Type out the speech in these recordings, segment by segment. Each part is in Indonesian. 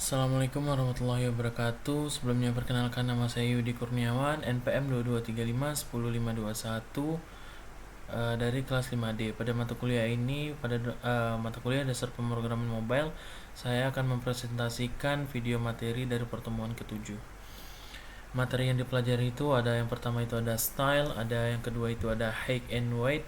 Assalamualaikum warahmatullahi wabarakatuh. Sebelumnya perkenalkan, nama saya Yudi Kurniawan, NPM 2235 10521, dari kelas 5D. Pada mata kuliah ini, pada mata kuliah dasar pemrograman mobile, saya akan mempresentasikan video materi dari pertemuan ketujuh. Materi yang dipelajari itu ada, yang pertama itu ada style, ada yang kedua itu ada height and weight,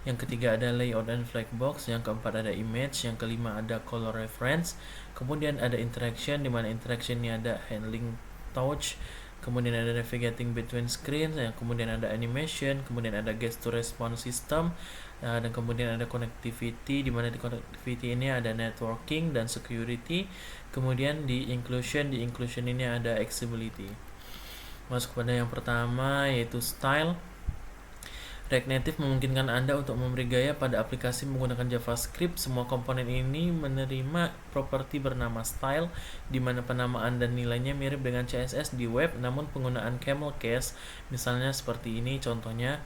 yang ketiga ada layout and flag box, yang keempat ada image, yang kelima ada color reference, kemudian ada interaction, di mana interaction ini ada handling touch, kemudian ada navigating between screens, yang kemudian ada animation, kemudian ada gesture response system, dan kemudian ada connectivity, di mana di connectivity ini ada networking dan security, kemudian di inclusion ini ada accessibility. Masuk pada yang pertama, yaitu style. React Native memungkinkan Anda untuk memberi gaya pada aplikasi menggunakan JavaScript. Semua komponen ini menerima properti bernama style, di mana penamaan dan nilainya mirip dengan CSS di web, namun penggunaan camel case, misalnya seperti ini contohnya,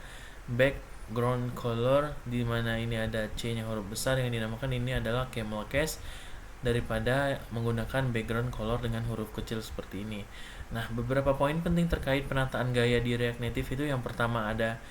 background color, di mana ini ada C-nya huruf besar yang dinamakan ini adalah camel case, daripada menggunakan background color dengan huruf kecil seperti ini. Nah, beberapa poin penting terkait penataan gaya di React Native itu, yang pertama ada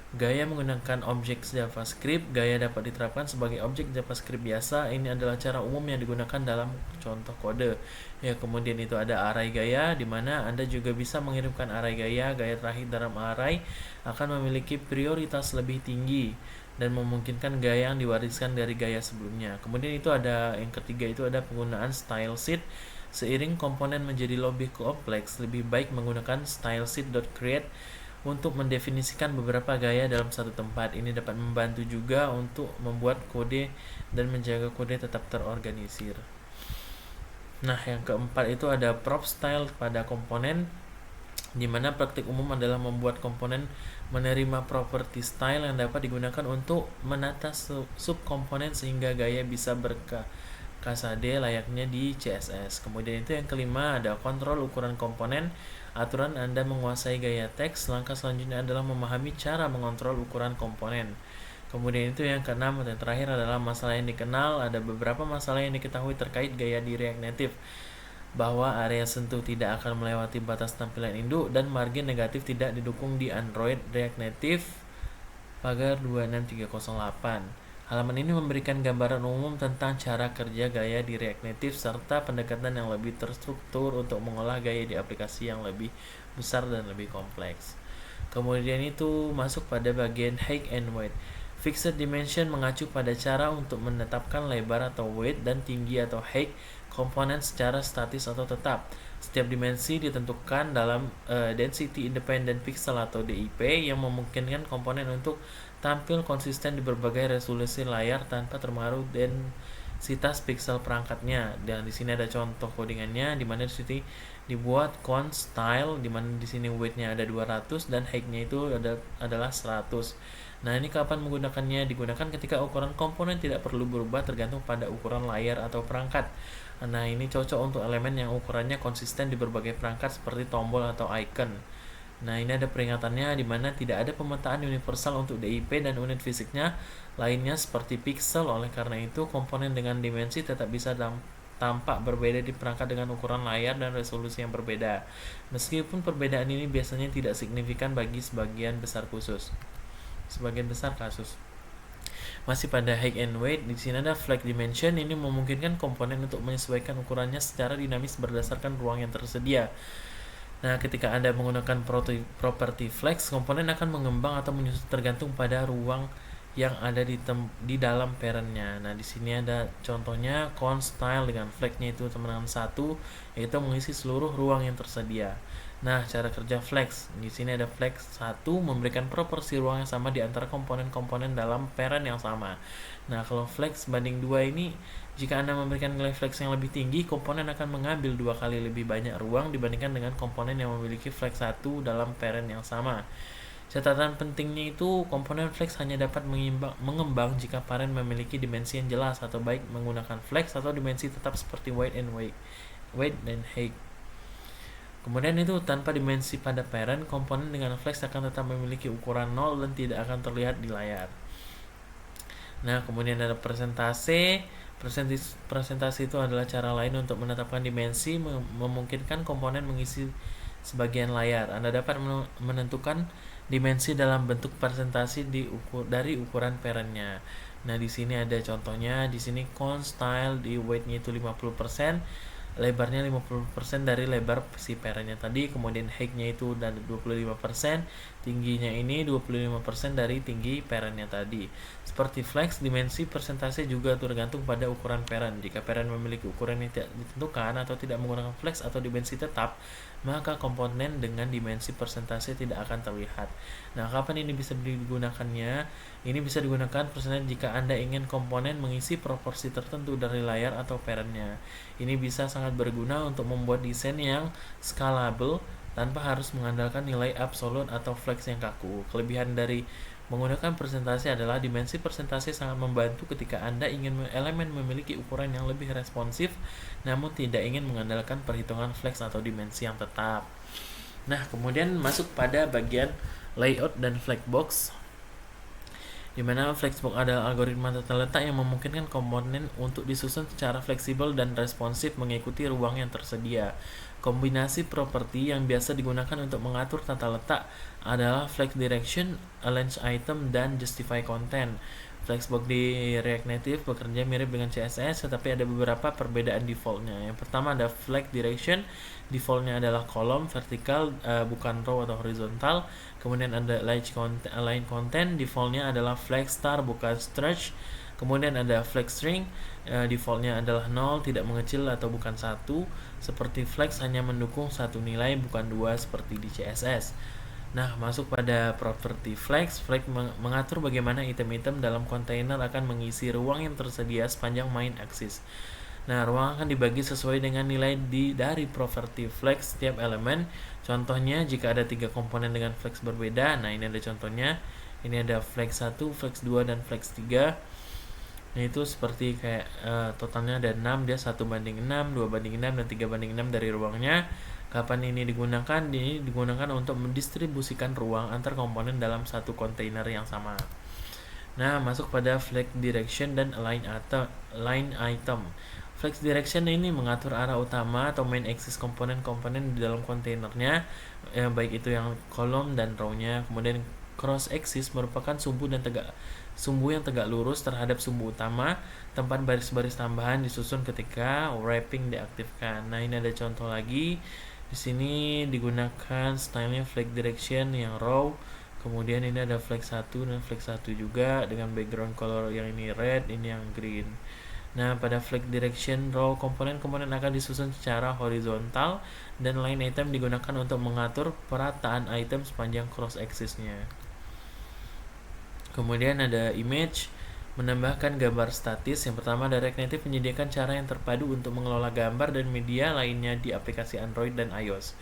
gaya menggunakan objek JavaScript. Gaya dapat diterapkan sebagai objek JavaScript biasa. Ini adalah cara umum yang digunakan dalam contoh kode. Ya, kemudian itu ada array gaya, di mana Anda juga bisa mengirimkan array gaya. Gaya terakhir dalam array akan memiliki prioritas lebih tinggi dan memungkinkan gaya yang diwariskan dari gaya sebelumnya. Kemudian itu ada yang ketiga, itu ada penggunaan style sheet. Seiring komponen menjadi lebih kompleks, lebih baik menggunakan stylesheet.create untuk mendefinisikan beberapa gaya dalam satu tempat. Ini dapat membantu juga untuk membuat kode dan menjaga kode tetap terorganisir. Nah, yang keempat itu ada prop style pada komponen, di mana praktik umum adalah membuat komponen menerima properti style yang dapat digunakan untuk menata subkomponen sehingga gaya bisa kasade layaknya di CSS. Kemudian itu yang kelima ada kontrol ukuran komponen. Aturan Anda menguasai gaya teks, langkah selanjutnya adalah memahami cara mengontrol ukuran komponen. Kemudian itu yang keenam dan terakhir adalah masalah yang dikenal. Ada beberapa masalah yang diketahui terkait gaya di React Native, bahwa area sentuh tidak akan melewati batas tampilan induk dan margin negatif tidak didukung di Android React Native pagar 26308. Halaman ini memberikan gambaran umum tentang cara kerja gaya di React Native serta pendekatan yang lebih terstruktur untuk mengolah gaya di aplikasi yang lebih besar dan lebih kompleks. Kemudian itu masuk pada bagian height and weight. Fixed dimension mengacu pada cara untuk menetapkan lebar atau weight dan tinggi atau height komponen secara statis atau tetap. Setiap dimensi ditentukan dalam density independent pixel atau DIP, yang memungkinkan komponen untuk tampil konsisten di berbagai resolusi layar tanpa terpengaruh densitas pixel perangkatnya. Dan di sini ada contoh codingannya, di mana di sini dibuat const style, di mana di sini weight-nya ada 200 dan height-nya itu adalah 100. Nah, ini kapan menggunakannya? Digunakan ketika ukuran komponen tidak perlu berubah tergantung pada ukuran layar atau perangkat. Nah, ini cocok untuk elemen yang ukurannya konsisten di berbagai perangkat seperti tombol atau icon. Nah, ini ada peringatannya, di mana tidak ada pemetaan universal untuk DIP dan unit fisiknya lainnya seperti pixel. Oleh karena itu, komponen dengan dimensi tetap bisa tampak berbeda di perangkat dengan ukuran layar dan resolusi yang berbeda. Meskipun perbedaan ini biasanya tidak signifikan bagi sebagian besar kasus. Masih pada height and weight, di sini ada flex dimension. Ini memungkinkan komponen untuk menyesuaikan ukurannya secara dinamis berdasarkan ruang yang tersedia. Nah, ketika Anda menggunakan property flex, komponen akan mengembang atau menyusut tergantung pada ruang yang ada di dalam parentnya. Nah, di sini ada contohnya const style dengan flex-nya itu teman-teman 1, yaitu mengisi seluruh ruang yang tersedia. Nah, cara kerja flex. Di sini ada flex 1 memberikan proporsi ruang yang sama di antara komponen-komponen dalam parent yang sama. Nah, kalau flex banding 2 ini, jika Anda memberikan nilai flex yang lebih tinggi, komponen akan mengambil 2 kali lebih banyak ruang dibandingkan dengan komponen yang memiliki flex 1 dalam parent yang sama. Catatan pentingnya itu, komponen flex hanya dapat mengembang jika parent memiliki dimensi yang jelas, atau baik menggunakan flex atau dimensi tetap seperti weight dan height. Kemudian itu, tanpa dimensi pada parent, komponen dengan flex akan tetap memiliki ukuran 0 dan tidak akan terlihat di layar. Nah, kemudian ada presentasi. Presentasi itu adalah cara lain untuk menetapkan dimensi, memungkinkan komponen mengisi sebagian layar. Anda dapat menentukan dimensi dalam bentuk presentasi dari ukuran parentnya. Nah, di sini ada contohnya. Di sini cone style di weight-nya itu 50%, lebarnya 50% dari lebar si parentnya tadi, kemudian height-nya itu dan 25%, tingginya ini 25% dari tinggi parentnya tadi. Seperti flex, dimensi persentase juga tergantung pada ukuran parent. Jika parent memiliki ukuran yang tidak ditentukan atau tidak menggunakan flex atau dimensi tetap, maka komponen dengan dimensi persentase tidak akan terlihat. Nah, kapan ini bisa digunakannya? Ini bisa digunakan persentase jika Anda ingin komponen mengisi proporsi tertentu dari layar atau parentnya. Ini bisa sangat berguna untuk membuat desain yang scalable tanpa harus mengandalkan nilai absolut atau flex yang kaku. Kelebihan dari menggunakan persentase adalah dimensi persentase sangat membantu ketika Anda ingin elemen memiliki ukuran yang lebih responsif, namun tidak ingin mengandalkan perhitungan flex atau dimensi yang tetap. Nah, kemudian masuk pada bagian layout dan flexbox, di mana flexbox adalah algoritma tata letak yang memungkinkan komponen untuk disusun secara fleksibel dan responsif mengikuti ruang yang tersedia. Kombinasi properti yang biasa digunakan untuk mengatur tata letak adalah flex direction, arrange item, dan justify content. Flexbox di React Native bekerja mirip dengan CSS, tetapi ada beberapa perbedaan defaultnya. Yang pertama ada flex direction, defaultnya adalah kolom vertikal, bukan row atau horizontal. Kemudian ada align content, defaultnya adalah flex star bukan stretch. Kemudian ada flex string, defaultnya adalah 0, tidak mengecil atau bukan 1. Seperti flex hanya mendukung satu nilai bukan dua seperti di CSS. Nah, masuk pada property flex. Flex mengatur bagaimana item-item dalam kontainer akan mengisi ruang yang tersedia sepanjang main axis. Nah, ruang akan dibagi sesuai dengan nilai dari property flex setiap elemen. Contohnya, jika ada 3 komponen dengan flex berbeda, nah ini ada contohnya. Ini ada flex 1, flex 2, dan flex 3. Nah, itu seperti kayak totalnya ada 6, dia 1:6, 2:6, dan 3:6 dari ruangnya. Kapan ini digunakan? Ini digunakan untuk mendistribusikan ruang antar komponen dalam satu kontainer yang sama. Nah, masuk pada flex direction dan align item. Flex direction ini mengatur arah utama atau main axis komponen-komponen di dalam kontainernya, baik itu yang kolom dan row-nya. Kemudian cross axis merupakan sumbu yang tegak lurus terhadap sumbu utama. Tempat baris-baris tambahan disusun ketika wrapping diaktifkan. Nah, ini ada contoh lagi. Di sini digunakan stylenya flex direction yang row. Kemudian ini ada flex 1 dan flex 1 juga dengan background color yang ini red, ini yang green. Nah, pada flex direction row, komponen-komponen akan disusun secara horizontal dan line item digunakan untuk mengatur perataan item sepanjang cross axis-nya. Kemudian ada image, menambahkan gambar statis. Yang pertama, React Native menyediakan cara yang terpadu untuk mengelola gambar dan media lainnya di aplikasi Android dan iOS.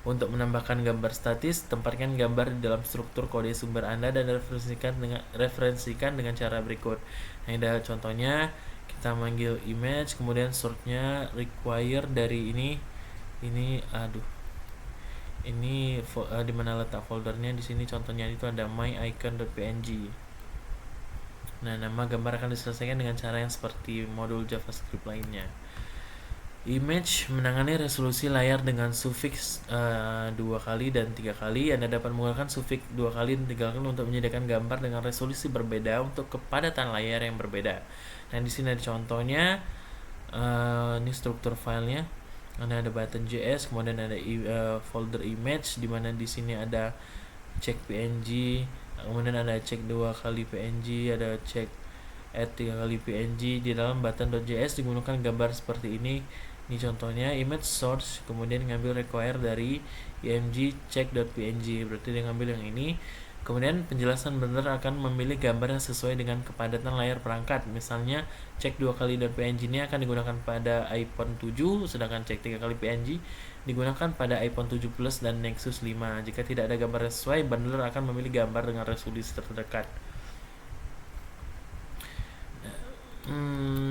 Untuk menambahkan gambar statis, tempatkan gambar di dalam struktur kode sumber Anda dan referensikan dengan cara berikut. Nah, ada contohnya, kita manggil image, kemudian sort-nya require dari ini di mana letak foldernya. Di sini contohnya itu ada myicon.png. Nah, nama gambar akan diselesaikan dengan cara yang seperti modul JavaScript lainnya. Image menangani resolusi layar dengan sufiks 2 kali dan 3 kali. Anda dapat menggunakan sufiks 2 kali dan 3 kali untuk menyediakan gambar dengan resolusi berbeda untuk kepadatan layar yang berbeda. Nah, di sini ada contohnya. Ini struktur filenya. Ada button.js, kemudian ada folder image, di mana di sini ada check png, kemudian ada check 2 kali png, ada check add 3 kali png. Di dalam button.js digunakan gambar seperti ini. Ini contohnya image source, kemudian ngambil require dari img check.png, berarti dia ngambil yang ini. Kemudian penjelasan benar akan memilih gambar yang sesuai dengan kepadatan layar perangkat. Misalnya check 2 kali .png ini akan digunakan pada iPhone 7, sedangkan check 3 kali png digunakan pada iPhone 7 Plus dan Nexus 5. Jika tidak ada gambar yang sesuai, bundler akan memilih gambar dengan resolusi terdekat.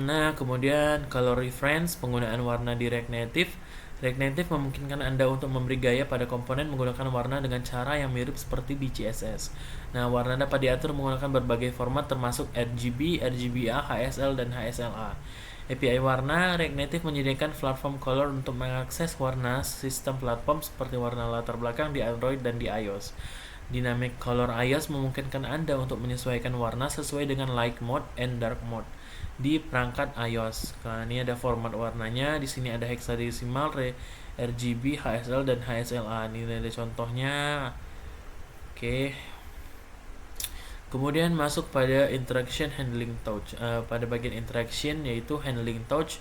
Nah, kemudian color reference, penggunaan warna di React Native. React Native memungkinkan Anda untuk memberi gaya pada komponen menggunakan warna dengan cara yang mirip seperti di CSS. Nah, warna dapat diatur menggunakan berbagai format termasuk RGB, RGBA, HSL, dan HSLA. API warna, React Native menyediakan platform color untuk mengakses warna sistem platform seperti warna latar belakang di Android dan di iOS. Dynamic Color iOS memungkinkan Anda untuk menyesuaikan warna sesuai dengan light mode and dark mode di perangkat iOS. Nah, ini ada format warnanya. Di sini ada hexadecimal, RGB, HSL, dan HSLA. Ini ada contohnya. Oke. Kemudian masuk pada interaction handling touch. Pada bagian interaction yaitu handling touch,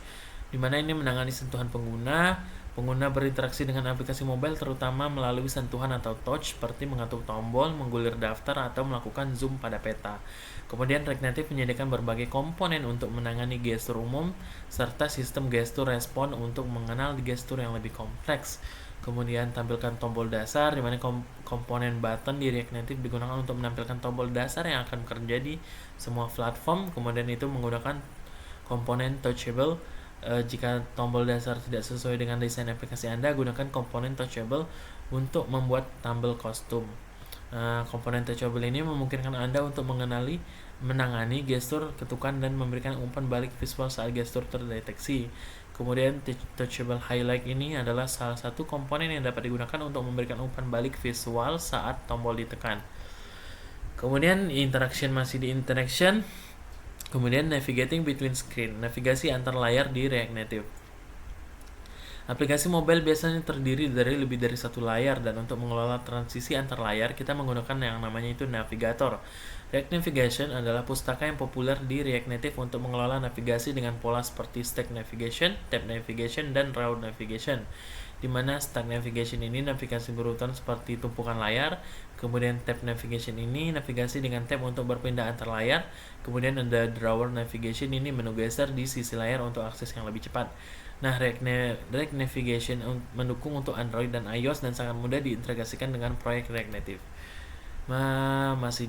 di mana ini menangani sentuhan pengguna. Pengguna berinteraksi dengan aplikasi mobile terutama melalui sentuhan atau touch seperti mengetuk tombol, menggulir daftar, atau melakukan zoom pada peta. Kemudian React Native menyediakan berbagai komponen untuk menangani gestur umum serta sistem gestur respon untuk mengenal gestur yang lebih kompleks. Kemudian tampilkan tombol dasar, di mana komponen button di React Native digunakan untuk menampilkan tombol dasar yang akan bekerja di semua platform. Kemudian itu menggunakan komponen touchable. Jika tombol dasar tidak sesuai dengan desain aplikasi Anda, gunakan komponen touchable untuk membuat tombol kostum. Komponen touchable ini memungkinkan Anda untuk menangani gestur, ketukan, dan memberikan umpan balik visual saat gestur terdeteksi. Kemudian touchable highlight ini adalah salah satu komponen yang dapat digunakan untuk memberikan umpan balik visual saat tombol ditekan. Kemudian interaction, masih di interaction. Kemudian navigating between screen, navigasi antar layar di React Native. Aplikasi mobile biasanya terdiri dari lebih dari satu layar, dan untuk mengelola transisi antar layar kita menggunakan yang namanya itu navigator. React Navigation adalah pustaka yang populer di React Native untuk mengelola navigasi dengan pola seperti stack navigation, tab navigation, dan route navigation. Di mana stack navigation ini navigasi berurutan seperti tumpukan layar, kemudian tab navigation ini navigasi dengan tab untuk berpindah antar layar, kemudian ada drawer navigation ini menu geser di sisi layar untuk akses yang lebih cepat. Nah, React Navigation mendukung untuk Android dan iOS dan sangat mudah diintegrasikan dengan proyek React Native. Masih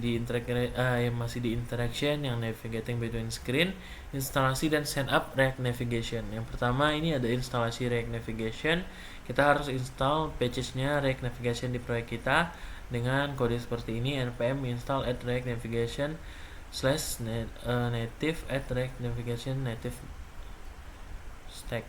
di interaction yang navigating between screen, instalasi dan setup React Navigation. Yang pertama ini ada instalasi React Navigation. Kita harus install package-nya React Navigation di proyek kita dengan kode seperti ini: npm install @react navigation /native @react navigation native stack.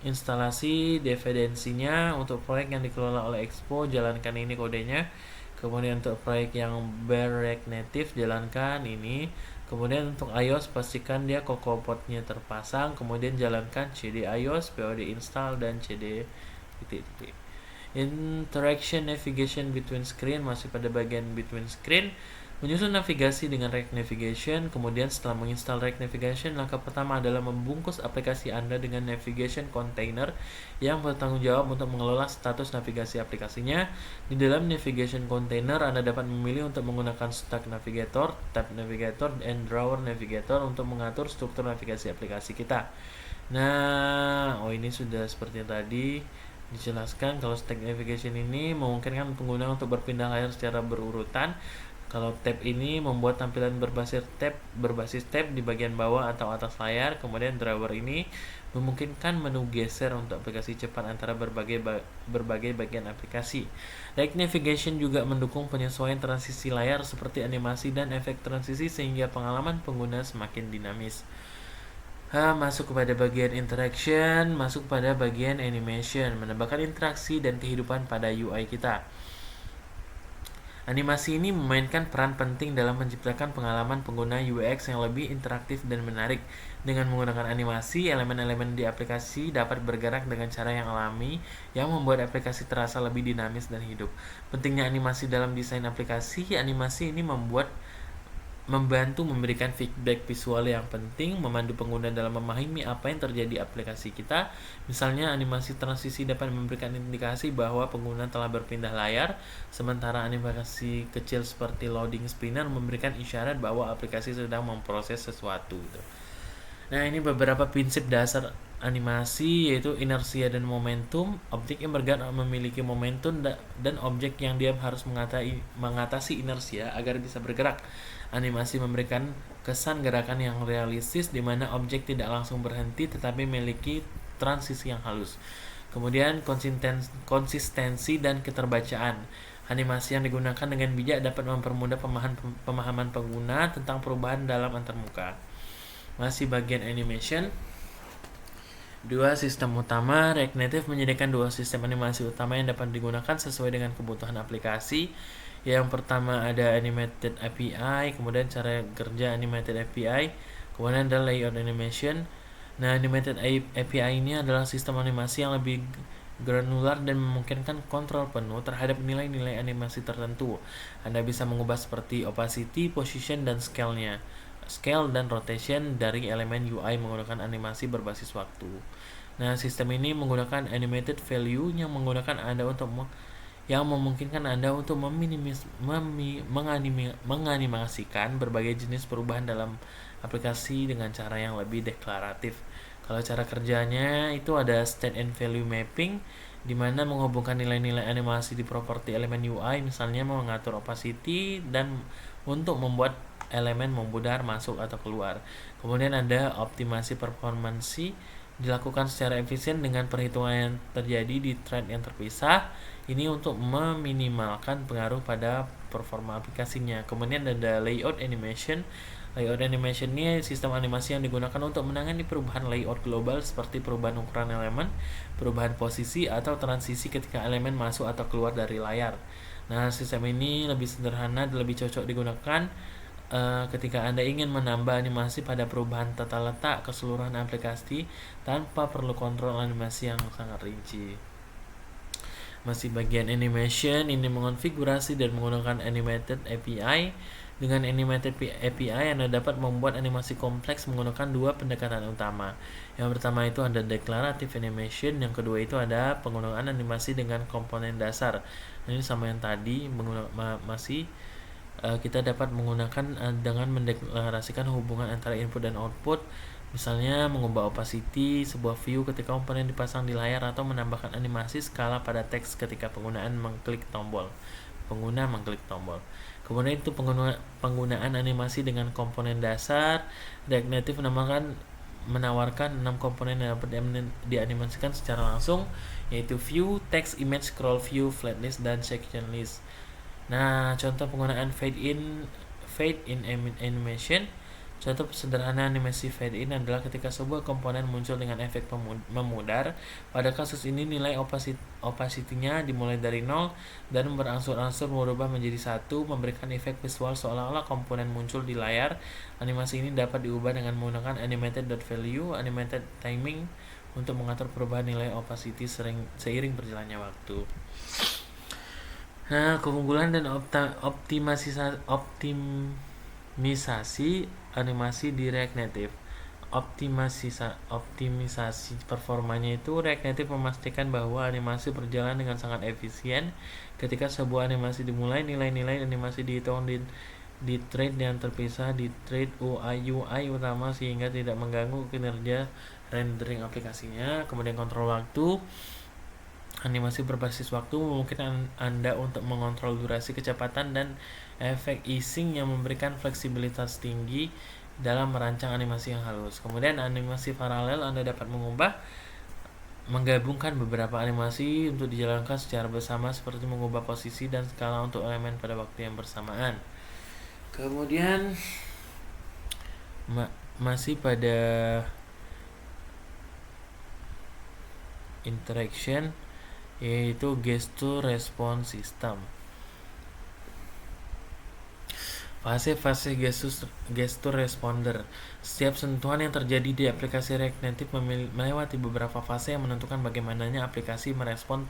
Instalasi dependensinya untuk proyek yang dikelola oleh Expo, jalankan ini kodenya. Kemudian untuk proyek yang bare React Native, jalankan ini. Kemudian untuk iOS, pastikan dia CocoaPod-nya terpasang. Kemudian jalankan cd iOS, pod install, dan cd titik-titik. Interaction navigation between screen, masih pada bagian between screen. Menyusun navigasi dengan React Navigation. Kemudian setelah menginstal React Navigation, langkah pertama adalah membungkus aplikasi Anda dengan navigation container yang bertanggung jawab untuk mengelola status navigasi aplikasinya. Di dalam navigation container, Anda dapat memilih untuk menggunakan stack navigator, tab navigator, dan drawer navigator untuk mengatur struktur navigasi aplikasi kita. Nah, ini sudah seperti yang tadi dijelaskan. Kalau stack navigation ini memungkinkan pengguna untuk berpindah layar secara berurutan. Kalau tab ini membuat tampilan berbasis tab di bagian bawah atau atas layar. Kemudian drawer ini memungkinkan menu geser untuk aplikasi cepat antara berbagai bagian aplikasi. React Navigation juga mendukung penyesuaian transisi layar seperti animasi dan efek transisi sehingga pengalaman pengguna semakin dinamis. Masuk kepada bagian interaction, masuk pada bagian animation, menambahkan interaksi dan kehidupan pada UI kita. Animasi ini memainkan peran penting dalam menciptakan pengalaman pengguna UX yang lebih interaktif dan menarik. Dengan menggunakan animasi, elemen-elemen di aplikasi dapat bergerak dengan cara yang alami, yang membuat aplikasi terasa lebih dinamis dan hidup. Pentingnya animasi dalam desain aplikasi, animasi ini membantu memberikan feedback visual yang penting, memandu pengguna dalam memahami apa yang terjadi di aplikasi kita. Misalnya, animasi transisi dapat memberikan indikasi bahwa pengguna telah berpindah layar, sementara animasi kecil seperti loading spinner memberikan isyarat bahwa aplikasi sedang memproses sesuatu. Nah, ini beberapa prinsip dasar animasi, yaitu inersia dan momentum. Objek yang bergerak memiliki momentum dan objek yang diam harus mengatasi inersia agar bisa bergerak. Animasi memberikan kesan gerakan yang realistis di mana objek tidak langsung berhenti tetapi memiliki transisi yang halus. Kemudian konsistensi dan keterbacaan. Animasi yang digunakan dengan bijak dapat mempermudah pemahaman pengguna tentang perubahan dalam antarmuka. Masih bagian animation. Dua sistem utama. React Native menyediakan dua sistem animasi utama yang dapat digunakan sesuai dengan kebutuhan aplikasi. Yang pertama ada Animated API, kemudian cara kerja Animated API, kemudian ada Layout Animation. Nah, Animated API ini adalah sistem animasi yang lebih granular dan memungkinkan kontrol penuh terhadap nilai-nilai animasi tertentu. Anda bisa mengubah seperti opacity, position, dan scale dan rotation dari elemen UI menggunakan animasi berbasis waktu. Nah, sistem ini menggunakan animated value yang memungkinkan Anda untuk menganimasikan berbagai jenis perubahan dalam aplikasi dengan cara yang lebih deklaratif. Kalau cara kerjanya itu ada state and value mapping, di mana menghubungkan nilai-nilai animasi di properti elemen UI, misalnya mengatur opacity dan untuk membuat elemen memudar masuk atau keluar. Kemudian ada optimasi performansi, dilakukan secara efisien dengan perhitungan yang terjadi di thread yang terpisah. Ini untuk meminimalkan pengaruh pada performa aplikasinya. Kemudian ada layout animation. Layout animation ini sistem animasi yang digunakan untuk menangani perubahan layout global seperti perubahan ukuran elemen, perubahan posisi, atau transisi ketika elemen masuk atau keluar dari layar. Nah, sistem ini lebih sederhana dan lebih cocok digunakan ketika Anda ingin menambah animasi pada perubahan tata letak keseluruhan aplikasi tanpa perlu kontrol animasi yang sangat rinci. Masih bagian animation, ini mengonfigurasi dan menggunakan Animated API. Dengan Animated API, Anda dapat membuat animasi kompleks menggunakan dua pendekatan utama. Yang pertama itu ada Declarative Animation, yang kedua itu ada penggunaan animasi dengan komponen dasar. Ini sama yang tadi, kita dapat menggunakan dengan mendeklarasikan hubungan antara input dan output, misalnya mengubah opacity sebuah view ketika komponen dipasang di layar atau menambahkan animasi skala pada teks ketika pengguna mengklik tombol. Kemudian itu penggunaan animasi dengan komponen dasar. React Native menawarkan 6 komponen yang dapat dianimasikan secara langsung, yaitu view, text, image, scroll view, flat list, dan section list. Nah, contoh penggunaan fade in animation. Contoh sederhana animasi fade in adalah ketika sebuah komponen muncul dengan efek memudar. Pada kasus ini nilai opacity-nya dimulai dari 0 dan berangsur-angsur merubah menjadi 1, memberikan efek visual seolah-olah komponen muncul di layar. Animasi ini dapat diubah dengan menggunakan animated.value, animated timing untuk mengatur perubahan nilai opacity seiring berjalannya waktu. Nah, keunggulan dan optimisasi animasi di React Native. Optimisasi performanya itu React Native memastikan bahwa animasi berjalan dengan sangat efisien. Ketika sebuah animasi dimulai, nilai-nilai animasi dihitung di thread yang terpisah di thread UI utama sehingga tidak mengganggu kinerja rendering aplikasinya. Kemudian kontrol waktu. Animasi berbasis waktu memungkinkan Anda untuk mengontrol durasi, kecepatan, dan efek easing yang memberikan fleksibilitas tinggi dalam merancang animasi yang halus. Kemudian animasi paralel, Anda dapat menggabungkan beberapa animasi untuk dijalankan secara bersama seperti mengubah posisi dan skala untuk elemen pada waktu yang bersamaan. Kemudian masih pada interaction, yaitu gesture response system. Fase-fase gesture responder. Setiap sentuhan yang terjadi di aplikasi React Native melewati beberapa fase yang menentukan bagaimananya aplikasi merespon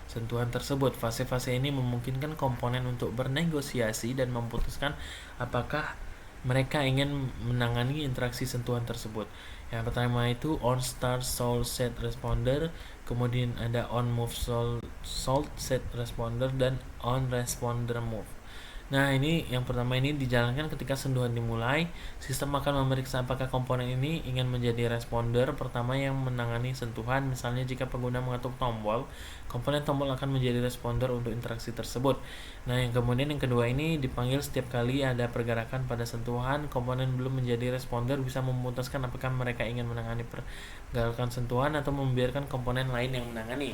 sentuhan tersebut. Fase-fase ini memungkinkan komponen untuk bernegosiasi dan memutuskan apakah mereka ingin menangani interaksi sentuhan tersebut. Yang pertama itu on start soul set responder, kemudian ada on move soul set responder, dan on responder move. Nah, ini yang pertama ini dijalankan ketika sentuhan dimulai. Sistem akan memeriksa apakah komponen ini ingin menjadi responder pertama yang menangani sentuhan. Misalnya jika pengguna mengetuk tombol, komponen tombol akan menjadi responder untuk interaksi tersebut. Nah, yang kemudian yang kedua ini dipanggil setiap kali ada pergerakan pada sentuhan, komponen belum menjadi responder bisa memutuskan apakah mereka ingin menangani pergerakan sentuhan atau membiarkan komponen lain yang menangani.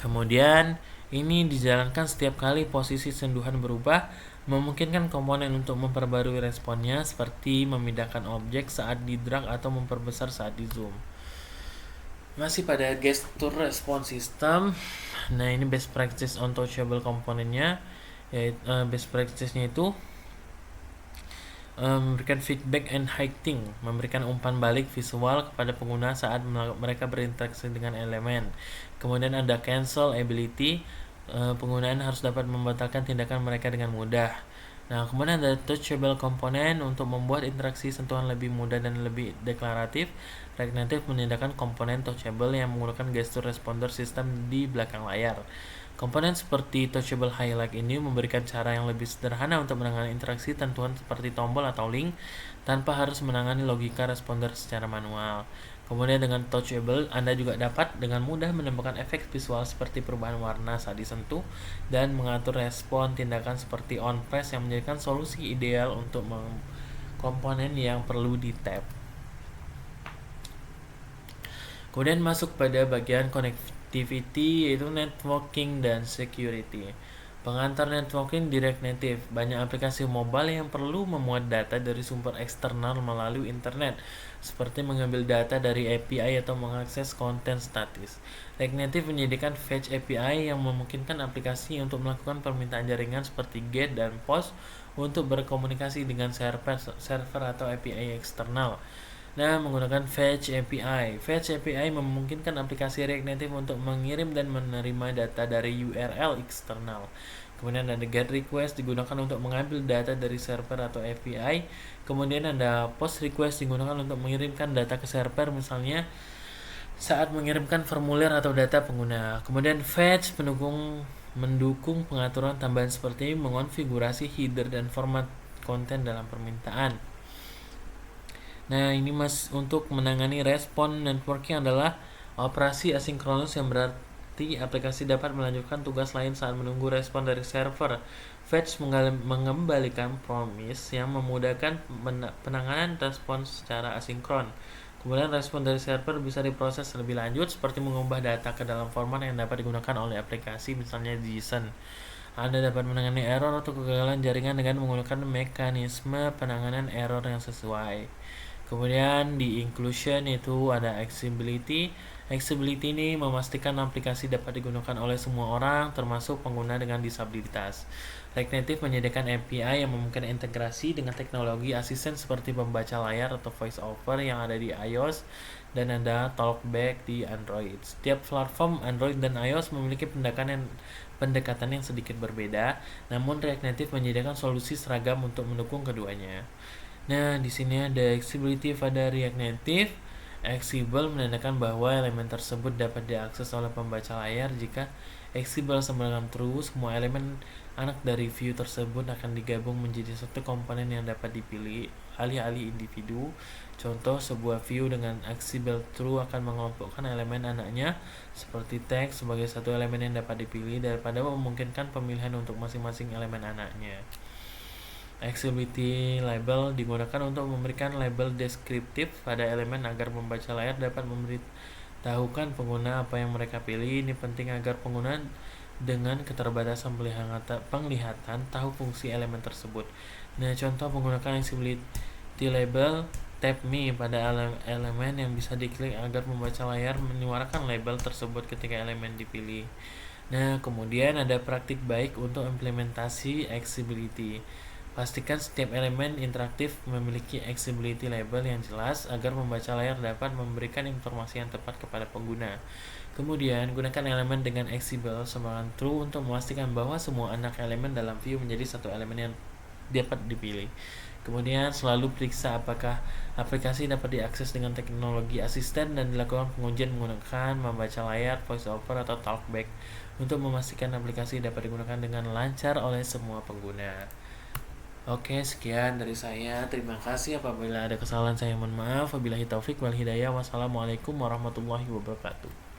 Kemudian ini dijalankan setiap kali posisi sentuhan berubah, memungkinkan komponen untuk memperbarui responnya seperti memindahkan objek saat di drag atau memperbesar saat di zoom. Masih pada gesture response system. Nah, ini best practice on touchable komponennya, yaitu best practice-nya itu memberikan feedback and hiding, memberikan umpan balik visual kepada pengguna saat mereka berinteraksi dengan elemen. Kemudian ada cancel ability, penggunaan harus dapat membatalkan tindakan mereka dengan mudah. Nah, kemudian ada touchable komponen untuk membuat interaksi sentuhan lebih mudah dan lebih deklaratif. React Native menindakkan komponen touchable yang menggunakan gesture responder system di belakang layar. Komponen seperti touchable highlight ini memberikan cara yang lebih sederhana untuk menangani interaksi tentuan seperti tombol atau link tanpa harus menangani logika responder secara manual. Kemudian dengan touchable, Anda juga dapat dengan mudah menemukan efek visual seperti perubahan warna saat disentuh dan mengatur respon tindakan seperti on press yang menjadikan solusi ideal untuk komponen yang perlu di-tap. Kemudian masuk pada bagian connectivity, yaitu networking dan security. Pengantar networking di React Native. Banyak aplikasi mobile yang perlu memuat data dari sumber eksternal melalui internet, seperti mengambil data dari API atau mengakses konten statis. React Native menyediakan Fetch API yang memungkinkan aplikasi untuk melakukan permintaan jaringan seperti GET dan POST untuk berkomunikasi dengan server atau API eksternal. Nah, menggunakan Fetch API. Fetch API memungkinkan aplikasi React Native untuk mengirim dan menerima data dari URL eksternal. Kemudian ada GET request digunakan untuk mengambil data dari server atau API. Kemudian ada POST request digunakan untuk mengirimkan data ke server, misalnya saat mengirimkan formulir atau data pengguna. Kemudian Fetch mendukung pengaturan tambahan seperti mengonfigurasi header dan format konten dalam permintaan. Nah, ini untuk menangani respon networking adalah operasi asinkronus yang berarti aplikasi dapat melanjutkan tugas lain saat menunggu respon dari server. Fetch mengembalikan promise yang memudahkan penanganan respon secara asinkron. Kemudian respon dari server bisa diproses lebih lanjut seperti mengubah data ke dalam format yang dapat digunakan oleh aplikasi, misalnya JSON. Anda dapat menangani error atau kegagalan jaringan dengan menggunakan mekanisme penanganan error yang sesuai. Kemudian di inclusion itu ada accessibility. Accessibility ini memastikan aplikasi dapat digunakan oleh semua orang, termasuk pengguna dengan disabilitas. React Native menyediakan API yang memungkinkan integrasi dengan teknologi asisten seperti pembaca layar atau voice over yang ada di iOS, dan ada Talkback di Android. Setiap platform Android dan iOS memiliki pendekatan yang sedikit berbeda, namun React Native menyediakan solusi seragam untuk mendukung keduanya. Nah, di sini ada accessibility pada React Native. Accessible menandakan bahwa elemen tersebut dapat diakses oleh pembaca layar. Jika accessible sama dengan true, semua elemen anak dari view tersebut akan digabung menjadi satu komponen yang dapat dipilih alih-alih individu. Contoh, sebuah view dengan accessible true akan mengelompokkan elemen anaknya seperti teks sebagai satu elemen yang dapat dipilih daripada memungkinkan pemilihan untuk masing-masing elemen anaknya. Accessibility label digunakan untuk memberikan label deskriptif pada elemen agar pembaca layar dapat memberitahukan pengguna apa yang mereka pilih. Ini penting agar pengguna dengan keterbatasan penglihatan tahu fungsi elemen tersebut. Nah, contoh menggunakan accessibility label, tap me pada elemen yang bisa diklik agar pembaca layar menyuarakan label tersebut ketika elemen dipilih. Nah, kemudian ada praktik baik untuk implementasi accessibility. Pastikan setiap elemen interaktif memiliki accessibility label yang jelas agar pembaca layar dapat memberikan informasi yang tepat kepada pengguna. Kemudian, gunakan elemen dengan accessible sama true untuk memastikan bahwa semua anak elemen dalam view menjadi satu elemen yang dapat dipilih. Kemudian selalu periksa apakah aplikasi dapat diakses dengan teknologi asisten dan dilakukan pengujian menggunakan membaca layar, voice over atau talkback untuk memastikan aplikasi dapat digunakan dengan lancar oleh semua pengguna. Oke, sekian dari saya. Terima kasih. Apabila ada kesalahan saya mohon maaf. Wabillahi taufik wal hidayah. Wassalamualaikum warahmatullahi wabarakatuh.